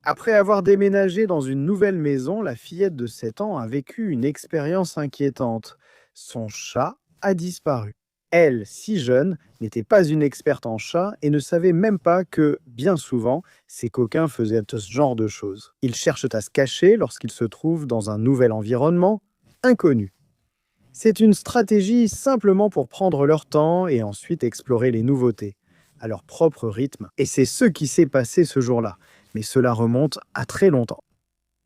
Après avoir déménagé dans une nouvelle maison, la fillette de 7 ans a vécu une expérience inquiétante. Son chat a disparu. Elle, si jeune, n'était pas une experte en chats et ne savait même pas que, bien souvent, ces coquins faisaient ce genre de choses. Ils cherchent à se cacher lorsqu'ils se trouvent dans un nouvel environnement inconnu. C'est une stratégie simplement pour prendre leur temps et ensuite explorer les nouveautés, à leur propre rythme. Et c'est ce qui s'est passé ce jour-là. Mais cela remonte à très longtemps.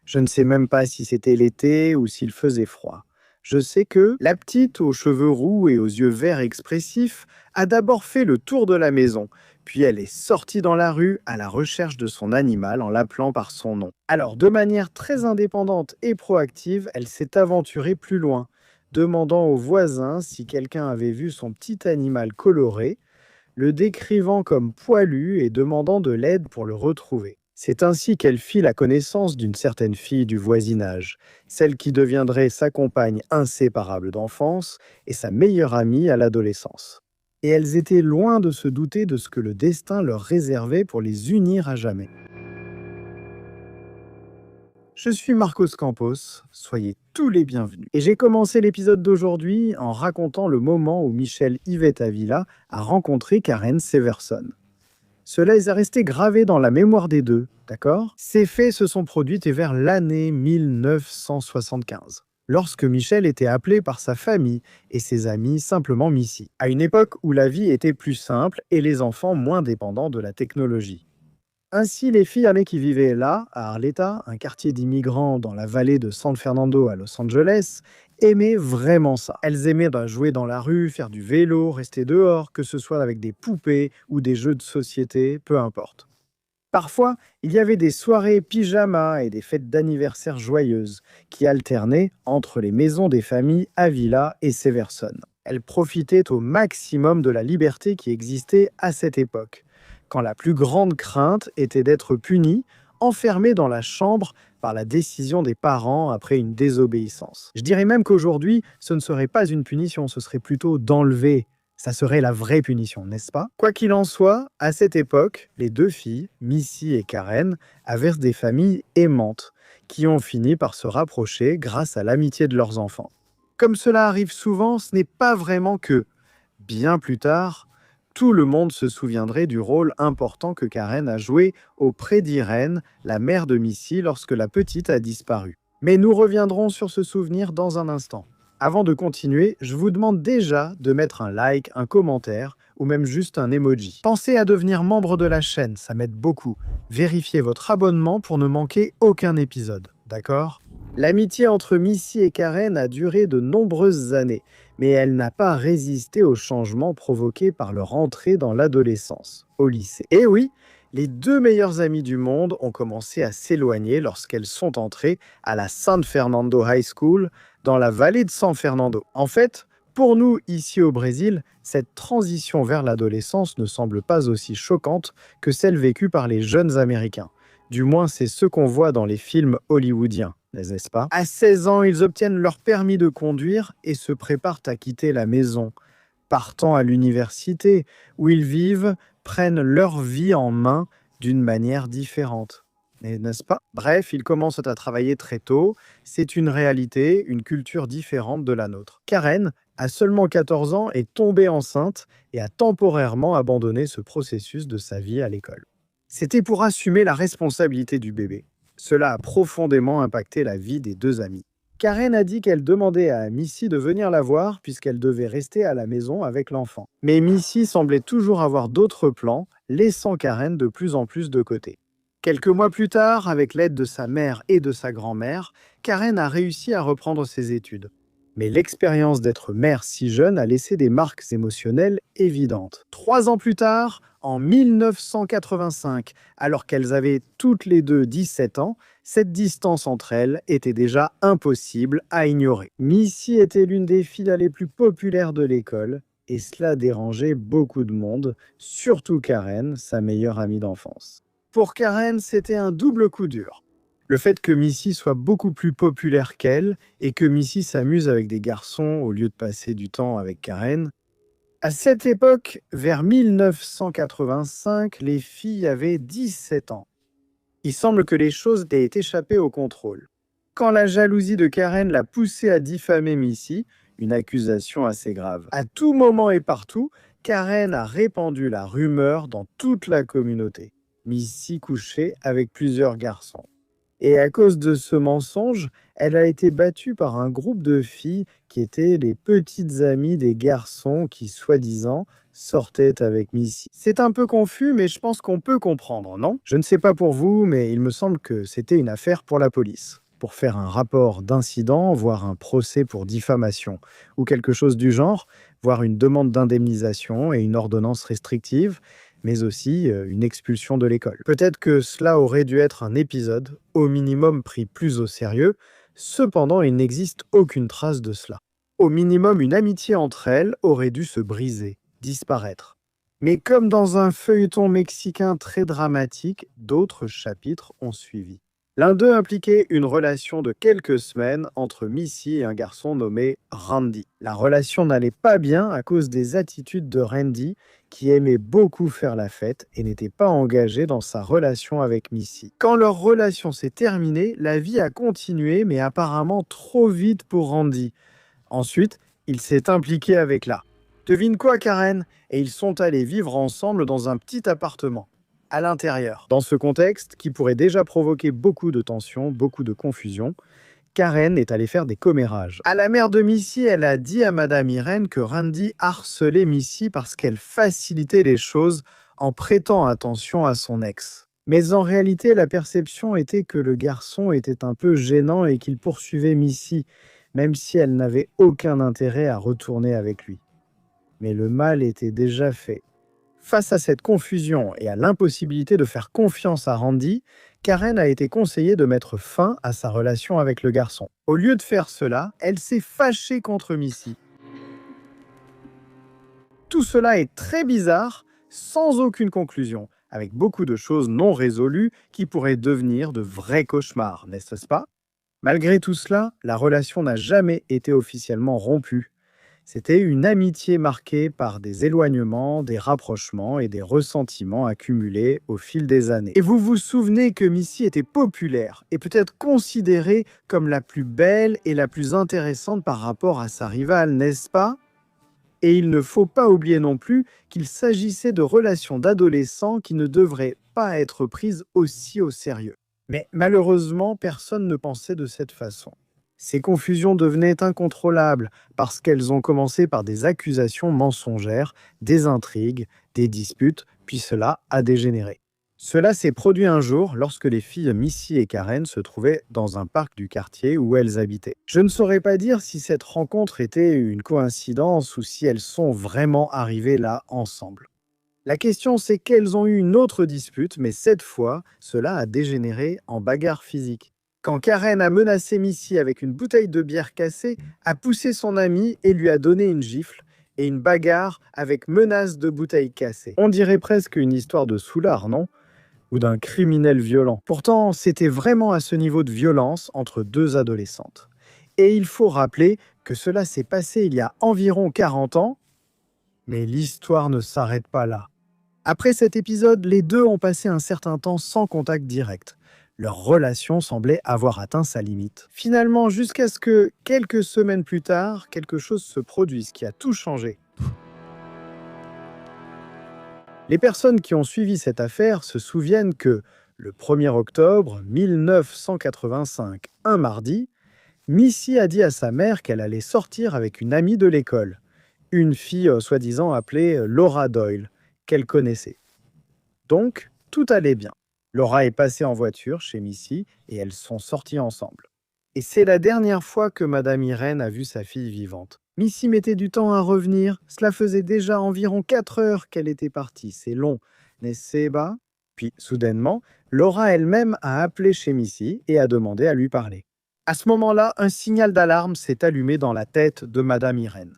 Je ne sais même pas si c'était l'été ou s'il faisait froid. Je sais que la petite aux cheveux roux et aux yeux verts expressifs a d'abord fait le tour de la maison, puis elle est sortie dans la rue à la recherche de son animal en l'appelant par son nom. Alors, de manière très indépendante et proactive, elle s'est aventurée plus loin, demandant aux voisins si quelqu'un avait vu son petit animal coloré, le décrivant comme poilu et demandant de l'aide pour le retrouver. C'est ainsi qu'elle fit la connaissance d'une certaine fille du voisinage, celle qui deviendrait sa compagne inséparable d'enfance et sa meilleure amie à l'adolescence. Et elles étaient loin de se douter de ce que le destin leur réservait pour les unir à jamais. Je suis Marcos Campos, soyez tous les bienvenus. Et j'ai commencé l'épisode d'aujourd'hui en racontant le moment où Michel Yvette-Avila a rencontré Karen Severson. Cela est resté gravé dans la mémoire des deux, d'accord? Ces faits se sont produits vers l'année 1975, lorsque Michel était appelé par sa famille et ses amis simplement Missy, à une époque où la vie était plus simple et les enfants moins dépendants de la technologie. Ainsi, les filles amies qui vivaient là, à Arleta, un quartier d'immigrants dans la vallée de San Fernando à Los Angeles, aimaient vraiment ça. Elles aimaient jouer dans la rue, faire du vélo, rester dehors, que ce soit avec des poupées ou des jeux de société, peu importe. Parfois, il y avait des soirées pyjama et des fêtes d'anniversaire joyeuses qui alternaient entre les maisons des familles Avila et Severson. Elles profitaient au maximum de la liberté qui existait à cette époque, quand la plus grande crainte était d'être punies, enfermées dans la chambre par la décision des parents après une désobéissance. Je dirais même qu'aujourd'hui, ce ne serait pas une punition, ce serait plutôt d'enlever. Ça serait la vraie punition, n'est-ce pas? Quoi qu'il en soit, à cette époque, les deux filles, Missy et Karen, avaient des familles aimantes, qui ont fini par se rapprocher grâce à l'amitié de leurs enfants. Comme cela arrive souvent, ce n'est pas vraiment que, bien plus tard, tout le monde se souviendrait du rôle important que Karen a joué auprès d'Irène, la mère de Missy, lorsque la petite a disparu. Mais nous reviendrons sur ce souvenir dans un instant. Avant de continuer, je vous demande déjà de mettre un like, un commentaire ou même juste un emoji. Pensez à devenir membre de la chaîne, ça m'aide beaucoup. Vérifiez votre abonnement pour ne manquer aucun épisode, d'accord? L'amitié entre Missy et Karen a duré de nombreuses années, mais elle n'a pas résisté aux changements provoqués par leur entrée dans l'adolescence, au lycée. Et oui, les deux meilleures amies du monde ont commencé à s'éloigner lorsqu'elles sont entrées à la San Fernando High School dans la vallée de San Fernando. En fait, pour nous, ici au Brésil, cette transition vers l'adolescence ne semble pas aussi choquante que celle vécue par les jeunes Américains. Du moins, c'est ce qu'on voit dans les films hollywoodiens, n'est-ce pas? À 16 ans, ils obtiennent leur permis de conduire et se préparent à quitter la maison, partant à l'université, où ils vivent, prennent leur vie en main d'une manière différente. N'est-ce pas? Bref, ils commencent à travailler très tôt. C'est une réalité, une culture différente de la nôtre. Karen, à seulement 14 ans, est tombée enceinte et a temporairement abandonné ce processus de sa vie à l'école. C'était pour assumer la responsabilité du bébé. Cela a profondément impacté la vie des deux amies. Karen a dit qu'elle demandait à Missy de venir la voir puisqu'elle devait rester à la maison avec l'enfant. Mais Missy semblait toujours avoir d'autres plans, laissant Karen de plus en plus de côté. Quelques mois plus tard, avec l'aide de sa mère et de sa grand-mère, Karen a réussi à reprendre ses études. Mais l'expérience d'être mère si jeune a laissé des marques émotionnelles évidentes. 3 ans plus tard, en 1985, alors qu'elles avaient toutes les deux 17 ans, cette distance entre elles était déjà impossible à ignorer. Missy était l'une des filles les plus populaires de l'école, et cela dérangeait beaucoup de monde, surtout Karen, sa meilleure amie d'enfance. Pour Karen, c'était un double coup dur. Le fait que Missy soit beaucoup plus populaire qu'elle et que Missy s'amuse avec des garçons au lieu de passer du temps avec Karen. À cette époque, vers 1985, les filles avaient 17 ans. Il semble que les choses aient échappé au contrôle. Quand la jalousie de Karen l'a poussée à diffamer Missy, une accusation assez grave. À tout moment et partout, Karen a répandu la rumeur dans toute la communauté. Missy couchait avec plusieurs garçons. Et à cause de ce mensonge, elle a été battue par un groupe de filles qui étaient les petites amies des garçons qui, soi-disant, sortaient avec Missy. C'est un peu confus, mais je pense qu'on peut comprendre, non? Je ne sais pas pour vous, mais il me semble que c'était une affaire pour la police, pour faire un rapport d'incident, voire un procès pour diffamation, ou quelque chose du genre, voire une demande d'indemnisation et une ordonnance restrictive, mais aussi une expulsion de l'école. Peut-être que cela aurait dû être un épisode, au minimum pris plus au sérieux, cependant il n'existe aucune trace de cela. Au minimum, une amitié entre elles aurait dû se briser, disparaître. Mais comme dans un feuilleton mexicain très dramatique, d'autres chapitres ont suivi. L'un d'eux impliquait une relation de quelques semaines entre Missy et un garçon nommé Randy. La relation n'allait pas bien à cause des attitudes de Randy, qui aimait beaucoup faire la fête et n'était pas engagé dans sa relation avec Missy. Quand leur relation s'est terminée, la vie a continué, mais apparemment trop vite pour Randy. Ensuite, il s'est impliqué avec la. Devine quoi, Karen? Et ils sont allés vivre ensemble dans un petit appartement, à l'intérieur. Dans ce contexte, qui pourrait déjà provoquer beaucoup de tensions, beaucoup de confusion, Karen est allée faire des commérages. À la mère de Missy, elle a dit à Madame Irène que Randy harcelait Missy parce qu'elle facilitait les choses en prêtant attention à son ex. Mais en réalité, la perception était que le garçon était un peu gênant et qu'il poursuivait Missy, même si elle n'avait aucun intérêt à retourner avec lui. Mais le mal était déjà fait. Face à cette confusion et à l'impossibilité de faire confiance à Randy, Karen a été conseillée de mettre fin à sa relation avec le garçon. Au lieu de faire cela, elle s'est fâchée contre Missy. Tout cela est très bizarre, sans aucune conclusion, avec beaucoup de choses non résolues qui pourraient devenir de vrais cauchemars, n'est-ce pas? Malgré tout cela, la relation n'a jamais été officiellement rompue. C'était une amitié marquée par des éloignements, des rapprochements et des ressentiments accumulés au fil des années. Et vous vous souvenez que Missy était populaire et peut-être considérée comme la plus belle et la plus intéressante par rapport à sa rivale, n'est-ce pas? Et il ne faut pas oublier non plus qu'il s'agissait de relations d'adolescents qui ne devraient pas être prises aussi au sérieux. Mais malheureusement, personne ne pensait de cette façon. Ces confusions devenaient incontrôlables parce qu'elles ont commencé par des accusations mensongères, des intrigues, des disputes, puis cela a dégénéré. Cela s'est produit un jour lorsque les filles Missy et Karen se trouvaient dans un parc du quartier où elles habitaient. Je ne saurais pas dire si cette rencontre était une coïncidence ou si elles sont vraiment arrivées là ensemble. La question c'est qu'elles ont eu une autre dispute, mais cette fois, cela a dégénéré en bagarre physique. Quand Karen a menacé Missy avec une bouteille de bière cassée, a poussé son amie et lui a donné une gifle, et une bagarre avec menace de bouteille cassée. On dirait presque une histoire de soulard, non? Ou d'un criminel violent. Pourtant, c'était vraiment à ce niveau de violence entre deux adolescentes. Et il faut rappeler que cela s'est passé il y a environ 40 ans, mais l'histoire ne s'arrête pas là. Après cet épisode, les deux ont passé un certain temps sans contact direct. Leur relation semblait avoir atteint sa limite. Finalement, jusqu'à ce que, quelques semaines plus tard, quelque chose se produise qui a tout changé. Les personnes qui ont suivi cette affaire se souviennent que, le 1er octobre 1985, un mardi, Missy a dit à sa mère qu'elle allait sortir avec une amie de l'école, une fille soi-disant appelée Laura Doyle, qu'elle connaissait. Donc, tout allait bien. Laura est passée en voiture chez Missy et elles sont sorties ensemble. Et c'est la dernière fois que Madame Irène a vu sa fille vivante. Missy mettait du temps à revenir, cela faisait déjà environ 4 heures qu'elle était partie, c'est long, n'est-ce pas? Puis, soudainement, Laura elle-même a appelé chez Missy et a demandé à lui parler. À ce moment-là, un signal d'alarme s'est allumé dans la tête de Madame Irène.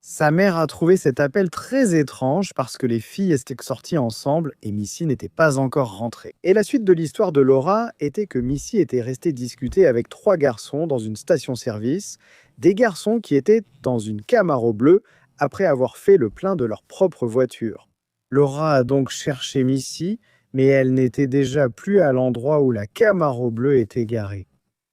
Sa mère a trouvé cet appel très étrange parce que les filles étaient sorties ensemble et Missy n'était pas encore rentrée. Et la suite de l'histoire de Laura était que Missy était restée discuter avec 3 garçons dans une station-service, des garçons qui étaient dans une Camaro bleue après avoir fait le plein de leur propre voiture. Laura a donc cherché Missy, mais elle n'était déjà plus à l'endroit où la Camaro bleue était garée.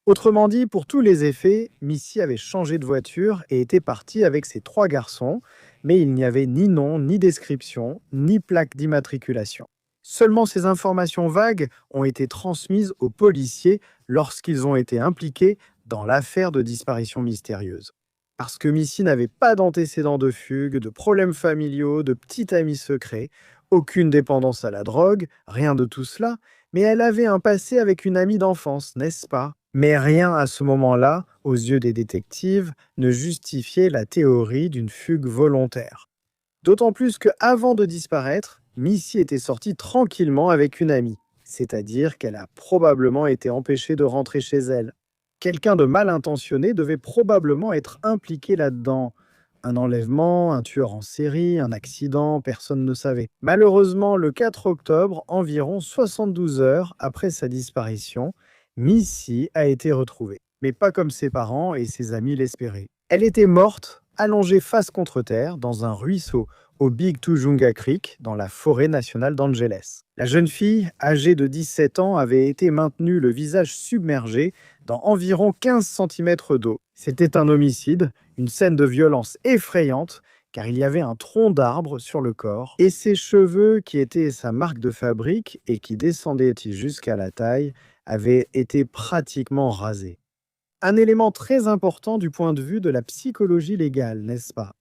Autrement dit, pour tous les effets, Missy avait changé de voiture et était partie avec ses 3 garçons, mais il n'y avait ni nom, ni description, ni plaque d'immatriculation. Seulement ces informations vagues ont été transmises aux policiers lorsqu'ils ont été impliqués dans l'affaire de disparition mystérieuse. Parce que Missy n'avait pas d'antécédents de fugue, de problèmes familiaux, de petits amis secrets, aucune dépendance à la drogue, rien de tout cela, mais elle avait un passé avec une amie d'enfance, n'est-ce pas? Mais rien à ce moment-là, aux yeux des détectives, ne justifiait la théorie d'une fugue volontaire. D'autant plus que, avant de disparaître, Missy était sortie tranquillement avec une amie, c'est-à-dire qu'elle a probablement été empêchée de rentrer chez elle. Quelqu'un de mal intentionné devait probablement être impliqué là-dedans. Un enlèvement, un tueur en série, un accident, personne ne savait. Malheureusement, le 4 octobre, environ 72 heures après sa disparition, Missy a été retrouvée. Mais pas comme ses parents et ses amis l'espéraient. Elle était morte, allongée face contre terre, dans un ruisseau au Big Tujunga Creek, dans la forêt nationale d'Angeles. La jeune fille, âgée de 17 ans, avait été maintenue le visage submergé dans environ 15 cm d'eau. C'était un homicide, une scène de violence effrayante, car il y avait un tronc d'arbre sur le corps, et ses cheveux, qui étaient sa marque de fabrique et qui descendaient jusqu'à la taille, avaient été pratiquement rasés. Un élément très important du point de vue de la psychologie légale, n'est-ce pas?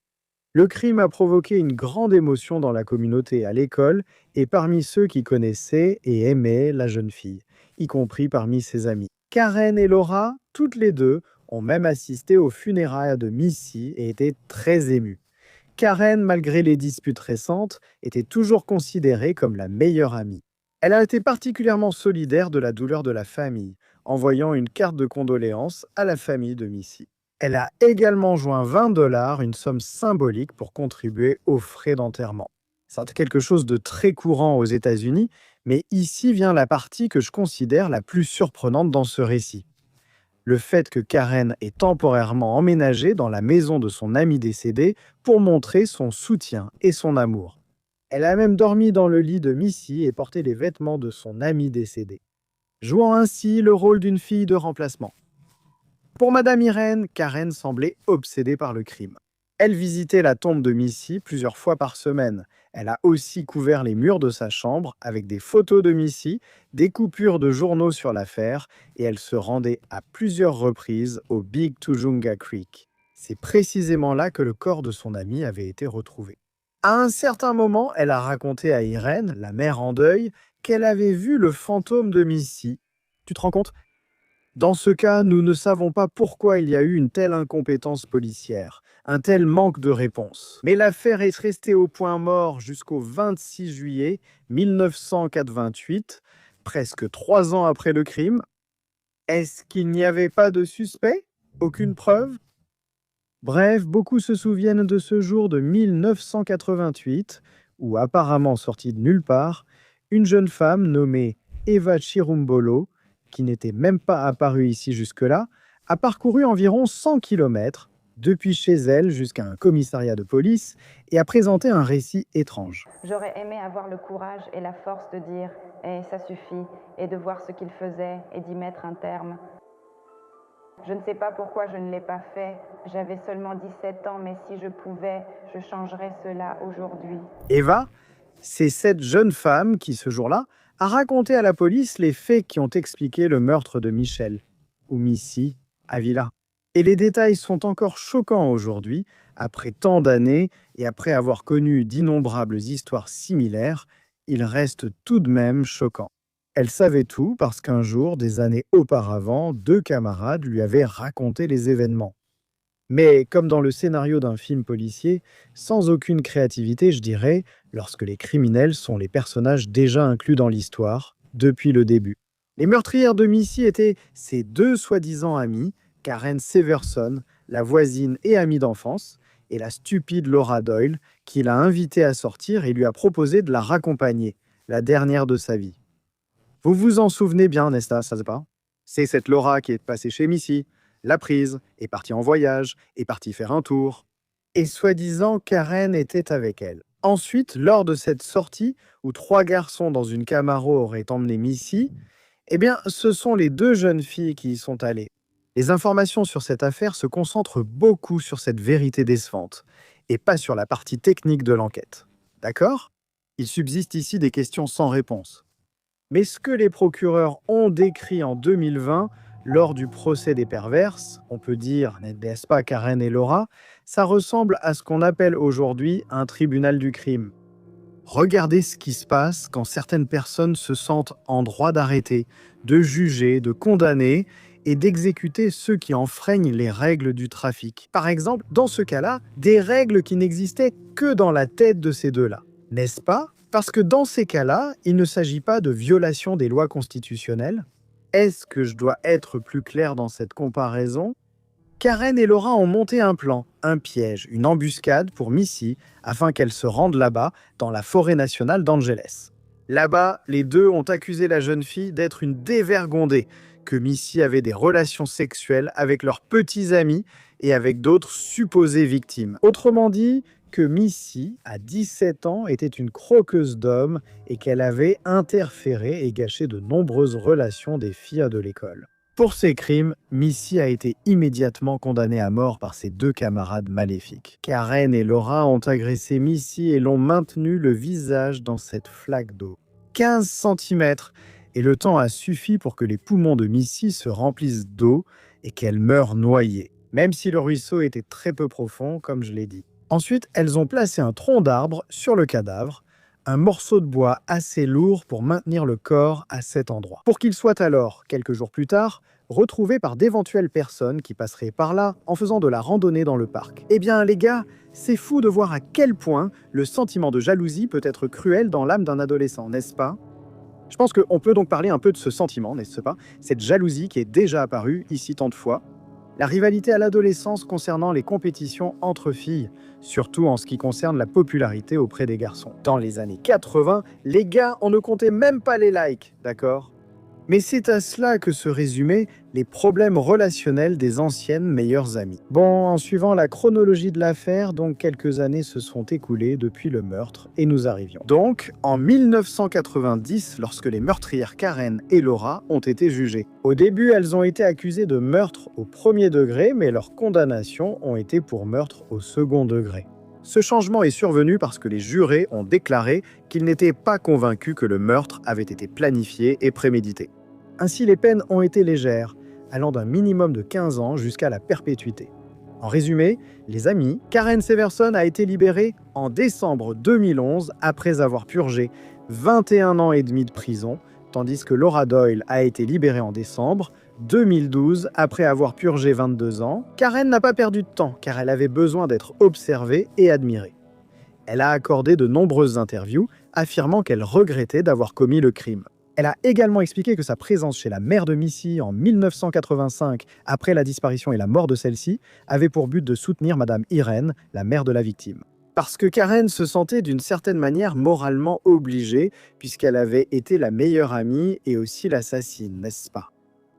Le crime a provoqué une grande émotion dans la communauté, à l'école et parmi ceux qui connaissaient et aimaient la jeune fille, y compris parmi ses amis. Karen et Laura, toutes les deux, ont même assisté aux funérailles de Missy et étaient très émues. Karen, malgré les disputes récentes, était toujours considérée comme la meilleure amie. Elle a été particulièrement solidaire de la douleur de la famille, envoyant une carte de condoléances à la famille de Missy. Elle a également joint 20 $, une somme symbolique pour contribuer aux frais d'enterrement. C'est quelque chose de très courant aux États-Unis, mais ici vient la partie que je considère la plus surprenante dans ce récit. Le fait que Karen ait temporairement emménagé dans la maison de son ami décédé pour montrer son soutien et son amour. Elle a même dormi dans le lit de Missy et porté les vêtements de son ami décédé, jouant ainsi le rôle d'une fille de remplacement. Pour Madame Irène, Karen semblait obsédée par le crime. Elle visitait la tombe de Missy plusieurs fois par semaine. Elle a aussi couvert les murs de sa chambre avec des photos de Missy, des coupures de journaux sur l'affaire, et elle se rendait à plusieurs reprises au Big Tujunga Creek. C'est précisément là que le corps de son ami avait été retrouvé. À un certain moment, elle a raconté à Irène, la mère en deuil, qu'elle avait vu le fantôme de Missy. Tu te rends compte? Dans ce cas, nous ne savons pas pourquoi il y a eu une telle incompétence policière, un tel manque de réponse. Mais l'affaire est restée au point mort jusqu'au 26 juillet 1988, presque 3 ans après le crime. Est-ce qu'il n'y avait pas de suspect? Aucune preuve? Bref, beaucoup se souviennent de ce jour de 1988, où apparemment sortie de nulle part, une jeune femme nommée Eva Chirumbolo, qui n'était même pas apparue ici jusque-là, a parcouru environ 100 km depuis chez elle jusqu'à un commissariat de police et a présenté un récit étrange. J'aurais aimé avoir le courage et la force de dire « Eh, ça suffit » et de voir ce qu'il faisait et d'y mettre un terme. Je ne sais pas pourquoi je ne l'ai pas fait. J'avais seulement 17 ans, mais si je pouvais, je changerais cela aujourd'hui. Eva, c'est cette jeune femme qui, ce jour-là, a raconté à la police les faits qui ont expliqué le meurtre de Michel, ou Missy, Avila. Et les détails sont encore choquants aujourd'hui, après tant d'années et après avoir connu d'innombrables histoires similaires, ils restent tout de même choquants. Elle savait tout parce qu'un jour, des années auparavant, 2 camarades lui avaient raconté les événements. Mais comme dans le scénario d'un film policier, sans aucune créativité, je dirais, lorsque les criminels sont les personnages déjà inclus dans l'histoire, depuis le début. Les meurtrières de Missy étaient ses 2 soi-disant amies, Karen Severson, la voisine et amie d'enfance, et la stupide Laura Doyle, qui l'a invitée à sortir et lui a proposé de la raccompagner, la dernière de sa vie. Vous vous en souvenez bien, n'est-ce pas? C'est cette Laura qui est passée chez Missy, l'a prise, est partie en voyage, est partie faire un tour. Et soi-disant, Karen était avec elle. Ensuite, lors de cette sortie, où 3 garçons dans une Camaro auraient emmené Missy, eh bien, ce sont les 2 jeunes filles qui y sont allées. Les informations sur cette affaire se concentrent beaucoup sur cette vérité décevante, et pas sur la partie technique de l'enquête. D'accord? Il subsiste ici des questions sans réponse. Mais ce que les procureurs ont décrit en 2020, lors du procès des perverses, on peut dire, n'est-ce pas, Karen et Laura, ça ressemble à ce qu'on appelle aujourd'hui un tribunal du crime. Regardez ce qui se passe quand certaines personnes se sentent en droit d'arrêter, de juger, de condamner et d'exécuter ceux qui enfreignent les règles du trafic. Par exemple, dans ce cas-là, des règles qui n'existaient que dans la tête de ces deux-là. N'est-ce pas? Parce que dans ces cas-là, il ne s'agit pas de violation des lois constitutionnelles. Est-ce que je dois être plus clair dans cette comparaison? Karen et Laura ont monté un plan, un piège, une embuscade pour Missy afin qu'elle se rende là-bas, dans la forêt nationale d'Angeles. Là-bas, les deux ont accusé la jeune fille d'être une dévergondée, que Missy avait des relations sexuelles avec leurs petits amis et avec d'autres supposées victimes. Autrement dit, que Missy, à 17 ans, était une croqueuse d'hommes et qu'elle avait interféré et gâché de nombreuses relations des filles de l'école. Pour ces crimes, Missy a été immédiatement condamnée à mort par ses 2 camarades maléfiques. Karen et Laura ont agressé Missy et l'ont maintenue le visage dans cette flaque d'eau. 15 cm, et le temps a suffi pour que les poumons de Missy se remplissent d'eau et qu'elle meure noyée, même si le ruisseau était très peu profond, comme je l'ai dit. Ensuite, elles ont placé un tronc d'arbre sur le cadavre, un morceau de bois assez lourd pour maintenir le corps à cet endroit. Pour qu'il soit alors, quelques jours plus tard, retrouvé par d'éventuelles personnes qui passeraient par là en faisant de la randonnée dans le parc. Eh bien les gars, c'est fou de voir à quel point le sentiment de jalousie peut être cruel dans l'âme d'un adolescent, n'est-ce pas? Je pense qu'on peut donc parler un peu de ce sentiment, n'est-ce pas? Cette jalousie qui est déjà apparue ici tant de fois. La rivalité à l'adolescence concernant les compétitions entre filles, surtout en ce qui concerne la popularité auprès des garçons. Dans les années 80, les gars, on ne comptait même pas les likes, d'accord? Mais c'est à cela que se résumaient les problèmes relationnels des anciennes meilleures amies. Bon, en suivant la chronologie de l'affaire, donc quelques années se sont écoulées depuis le meurtre et nous arrivions. Donc, en 1990, lorsque les meurtrières Karen et Laura ont été jugées. Au début, elles ont été accusées de meurtre au premier degré, mais leurs condamnations ont été pour meurtre au second degré. Ce changement est survenu parce que les jurés ont déclaré qu'ils n'étaient pas convaincus que le meurtre avait été planifié et prémédité. Ainsi, les peines ont été légères, allant d'un minimum de 15 ans jusqu'à la perpétuité. En résumé, les amis, Karen Severson a été libérée en décembre 2011 après avoir purgé 21 ans et demi de prison, tandis que Laura Doyle a été libérée en décembre 2012 après avoir purgé 22 ans. Karen n'a pas perdu de temps car elle avait besoin d'être observée et admirée. Elle a accordé de nombreuses interviews, affirmant qu'elle regrettait d'avoir commis le crime. Elle a également expliqué que sa présence chez la mère de Missy en 1985, après la disparition et la mort de celle-ci, avait pour but de soutenir Madame Irene, la mère de la victime. Parce que Karen se sentait d'une certaine manière moralement obligée, puisqu'elle avait été la meilleure amie et aussi l'assassine, n'est-ce pas?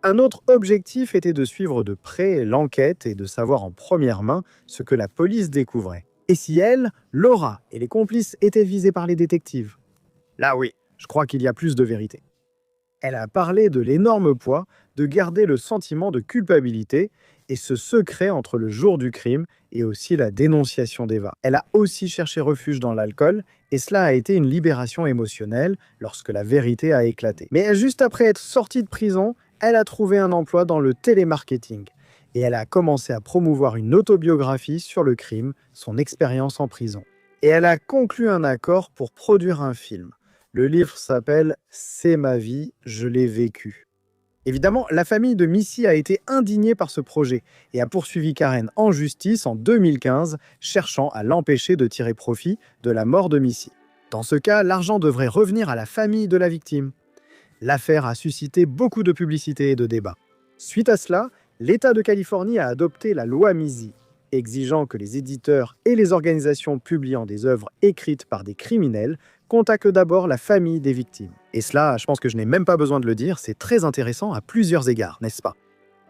Un autre objectif était de suivre de près l'enquête et de savoir en première main ce que la police découvrait. Et si elle, Laura et les complices étaient visés par les détectives? Là oui, je crois qu'il y a plus de vérité. Elle a parlé de l'énorme poids de garder le sentiment de culpabilité et ce secret entre le jour du crime et aussi la dénonciation d'Eva. Elle a aussi cherché refuge dans l'alcool et cela a été une libération émotionnelle lorsque la vérité a éclaté. Mais juste après être sortie de prison, elle a trouvé un emploi dans le télémarketing et elle a commencé à promouvoir une autobiographie sur le crime, son expérience en prison. Et elle a conclu un accord pour produire un film. Le livre s'appelle « C'est ma vie, je l'ai vécu ». Évidemment, la famille de Missy a été indignée par ce projet et a poursuivi Karen en justice en 2015, cherchant à l'empêcher de tirer profit de la mort de Missy. Dans ce cas, l'argent devrait revenir à la famille de la victime. L'affaire a suscité beaucoup de publicité et de débats. Suite à cela, l'État de Californie a adopté la loi Missy, exigeant que les éditeurs et les organisations publiant des œuvres écrites par des criminels contactent d'abord la famille des victimes. Et cela, je pense que je n'ai même pas besoin de le dire, c'est très intéressant à plusieurs égards, n'est-ce pas?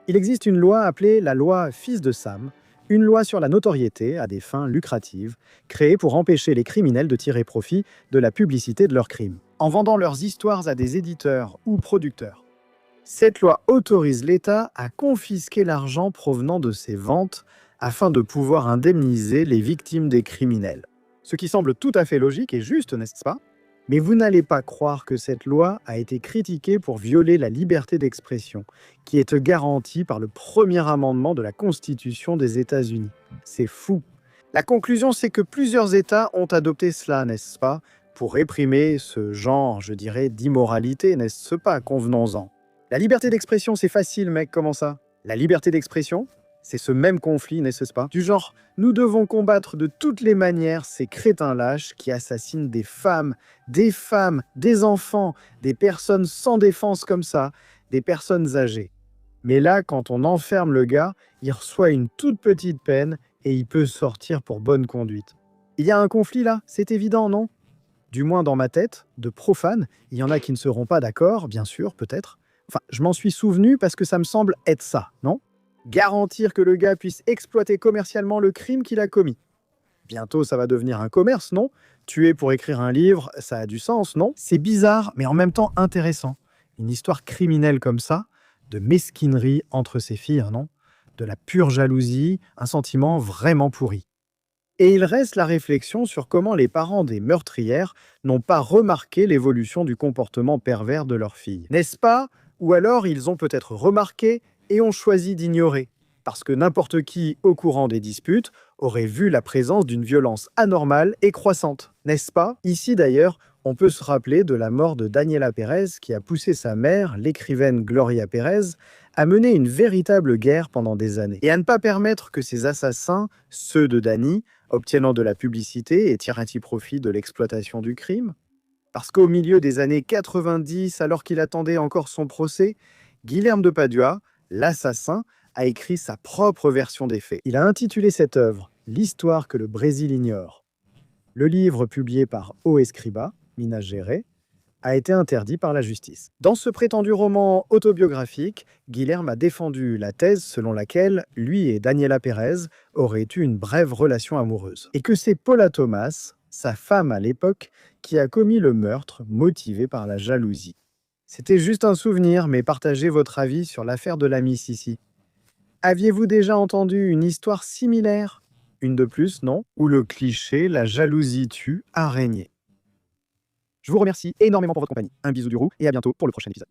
Il existe une loi appelée la loi Fils de Sam, Une loi sur la notoriété à des fins lucratives, créée pour empêcher les criminels de tirer profit de la publicité de leurs crimes, en vendant leurs histoires à des éditeurs ou producteurs. Cette loi autorise l'État à confisquer l'argent provenant de ces ventes afin de pouvoir indemniser les victimes des criminels. Ce qui semble tout à fait logique et juste, n'est-ce pas? Mais vous n'allez pas croire que cette loi a été critiquée pour violer la liberté d'expression, qui est garantie par le premier amendement de la Constitution des États-Unis. C'est fou. La conclusion, c'est que plusieurs États ont adopté cela, n'est-ce pas, pour réprimer ce genre, je dirais, d'immoralité, n'est-ce pas? Convenons-en. La liberté d'expression, c'est facile, mec, comment ça? La liberté d'expression, c'est ce même conflit, n'est-ce pas? Du genre, nous devons combattre de toutes les manières ces crétins lâches qui assassinent des femmes, des enfants, des personnes sans défense comme ça, des personnes âgées. Mais là, quand on enferme le gars, il reçoit une toute petite peine et il peut sortir pour bonne conduite. Il y a un conflit là, c'est évident, non? Du moins dans ma tête, de profane, il y en a qui ne seront pas d'accord, bien sûr, peut-être. Enfin, je m'en suis souvenu parce que ça me semble être ça, non? Garantir que le gars puisse exploiter commercialement le crime qu'il a commis. Bientôt, ça va devenir un commerce, non? Tuer pour écrire un livre, ça a du sens, non? C'est bizarre, mais en même temps intéressant. Une histoire criminelle comme ça, de mesquinerie entre ces filles, non? De la pure jalousie, un sentiment vraiment pourri. Et il reste la réflexion sur comment les parents des meurtrières n'ont pas remarqué l'évolution du comportement pervers de leur fille. N'est-ce pas? Ou alors ils ont peut-être remarqué et ont choisi d'ignorer, parce que n'importe qui au courant des disputes aurait vu la présence d'une violence anormale et croissante, n'est-ce pas? Ici d'ailleurs, on peut se rappeler de la mort de Daniela Pérez qui a poussé sa mère, l'écrivaine Gloria Pérez, à mener une véritable guerre pendant des années, et à ne pas permettre que ces assassins, ceux de Dani, obtiennant de la publicité et tirant profit de l'exploitation du crime. Parce qu'au milieu des années 90, alors qu'il attendait encore son procès, Guilherme de Padua, l'assassin, a écrit sa propre version des faits. Il a intitulé cette œuvre « L'histoire que le Brésil ignore ». Le livre publié par O. Escriba, Minas Gerais, a été interdit par la justice. Dans ce prétendu roman autobiographique, Guilherme a défendu la thèse selon laquelle lui et Daniela Pérez auraient eu une brève relation amoureuse. Et que c'est Paula Thomas, sa femme à l'époque, qui a commis le meurtre motivé par la jalousie. C'était juste un souvenir, mais partagez votre avis sur l'affaire de la Mississippi. Aviez-vous déjà entendu une histoire similaire? Une de plus, non? Où le cliché « la jalousie tue » a régné. Je vous remercie énormément pour votre compagnie. Un bisou du roux et à bientôt pour le prochain épisode.